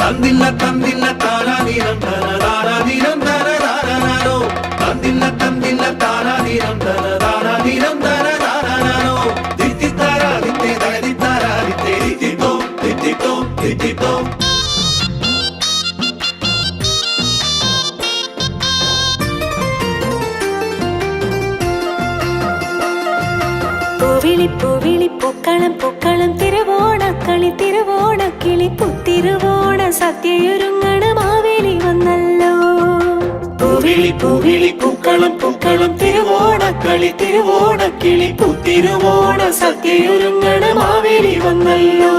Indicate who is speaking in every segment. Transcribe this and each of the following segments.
Speaker 1: തന്തിന്ന തന്തിന്ന താരാതീരം തന താരാതീരം തന താരാനോ തന്തിന്ന തന്തിന്ന താരാതീരം തന താരാതീരം തന താരാനോ ദിത്തി താരാദിത്തേ തകതി താരാദിത്തേ ദിത്തിത്തോ ദിത്തിത്തോ ദിത്തിത്തോ
Speaker 2: പൂവിളി പൂവിളി പൂക്കളം പൂക്കളം തിരുവോണക്കളി തിരുവോണക്കിളി പുത്തിരുവോണ സദ്യയൊരുങ്ങണ മാവേലി വന്നല്ലോ.
Speaker 1: പൂവിളി പൂവിളി പൂക്കളം പൂക്കളം തിരുവോണക്കളി തിരുവോണക്കിളി പുത്തിരുവോണ സദ്യയൊരുങ്ങണ മാവേലി വന്നല്ലോ.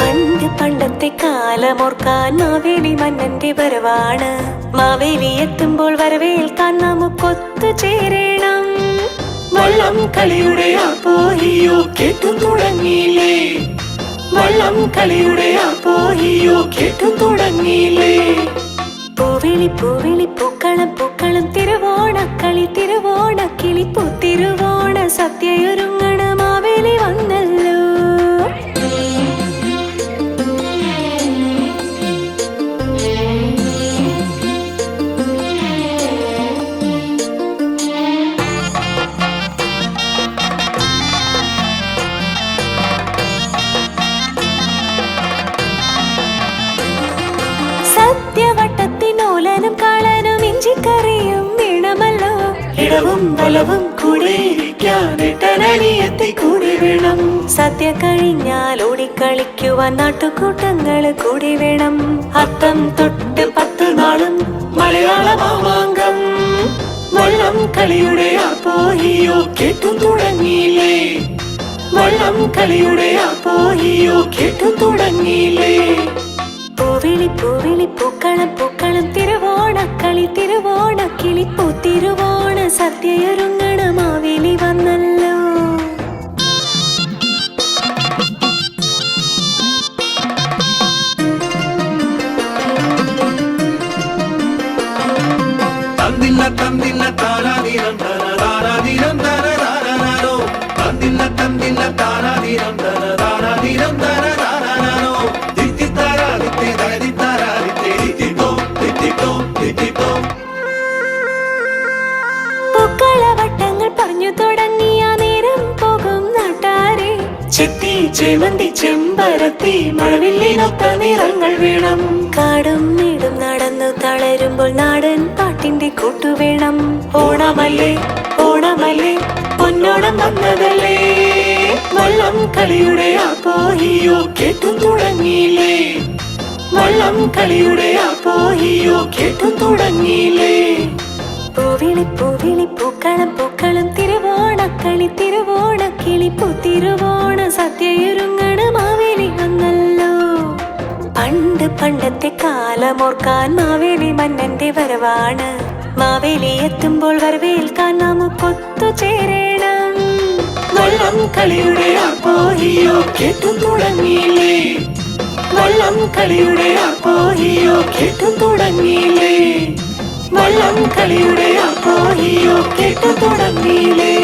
Speaker 2: പണ്ട് പണ്ടത്തെ കാലമോർക്കാൻ മാവേലി മന്നന്റെ വരവാണ്. മാവേലി എത്തുമ്പോൾ വരവേൽക്കാൻ നമുക്കൊത്തു ചേരണം.
Speaker 1: വള്ളം കളിയുടെ ആപ്പോഹിയോ കേട്ടു തുടങ്ങിയില്ലേ, വള്ളം കളിയുടെ ആപ്പോഹിയോ കേട്ടു തുടങ്ങിയില്ലേ.
Speaker 2: പൂവിളി പൂവിളി പൂക്കളം പൂക്കളം തിരുവോണക്കളി തിരുവോണക്കിളി പുത്തിരുവോണ സദ്യയൊരുങ്ങണ മാവേലി വന്നല്ലോ. സദ്യവട്ടത്തിനോലനും കാളനും ഇഞ്ചിക്കറിയും വേണമല്ലോ.
Speaker 1: ഇടവും വലവും കൂടെ ഇരിക്കാനെത്തി കൂടെ വേണം.
Speaker 2: സദ്യ കഴിഞ്ഞാൽ ഓടിക്കളിക്കുവാൻ നാട്ടുകൂട്ടങ്ങൾ കൂടി വേണം.
Speaker 1: അത്തം തൊട്ട് 10 നാളും മലയാള മാമാങ്കം. വള്ളം കളിയുടെ ആപ്പോഹിയോ കേട്ടു തുടങ്ങിയില്ലേ, വള്ളം കളിയുടെ ആപ്പോഹിയോ കേട്ടു തുടങ്ങിയില്ലേ.
Speaker 2: പൂവിളി പൂവിളി പൂക്കളം പൂക്കളം തിരുവോണക്കളി തിരുവോണക്കിളി പുത്തിരുവോണ സദ്യയൊരുങ്ങണ മാവേലി വന്നല്ലോ.
Speaker 1: തന്തിന്ന തന്തിന്ന താരാതീരം തന താരാതീരം തന താരാനോ തന്തിന്ന തന്തിന്ന താരാതീരം തന താരാതീരം തന താരാനോ ദിത്തി താരാദിത്തേ തകതി താരാദിത്തേ ദിത്തിത്തോ ദിത്തിത്തോ ദിത്തിത്തോ.
Speaker 2: പൂക്കളവട്ടങ്ങൾ പറഞ്ഞു തുടങ്ങിയ നേരം പോകും നാട്ടാരെ.
Speaker 1: ചെത്തി ചേമന്തി ചെമ്പരത്തി മഴവില്ലിനൊത്ത നിറങ്ങൾ വേണം.
Speaker 2: കാടും വീടും നടന്നു തളരുമ്പോൾ നാടൻ പാട്ടിന്റെ കൂട്ടുവേണം.
Speaker 1: ഓണമല്ലേ ഓണമല്ലേ പൊന്നോണം വന്നതല്ലേ. വള്ളം കളിയുടെ ആപ്പോഹിയോ കേട്ടു തുടങ്ങിയില്ലേ, വള്ളം കളിയുടെ ആപ്പോഹിയോ കേട്ടു തുടങ്ങിയില്ലേ.
Speaker 2: പൂവിളി പൂവിളി പൂക്കളം പൂക്കളം തിരുവോണക്കളി തിരുവോണക്കിളി പുത്തിരുവോണ സദ്യയൊരുങ്ങണ മാവേലി വന്നല്ലോ. പണ്ട് പണ്ടത്തെ കാലമോർക്കാൻ മാവേലി മന്നന്റെ വരവാണ്. മാവേലി എത്തുമ്പോൾ വരവേൽക്കാൻ നമുക്കൊത്തു ചേരണം.
Speaker 1: വള്ളം കളിയുടെ ആപ്പോഹിയോ കേട്ടു തുടങ്ങിയില്ലേ, വള്ളം കളിയുടെ ആപ്പോഹിയോ കേട്ടു തുടങ്ങിയില്ലേ, വള്ളം കളിയുടെ ആപ്പോഹിയോ കേട്ടു തുടങ്ങിയില്ലേ.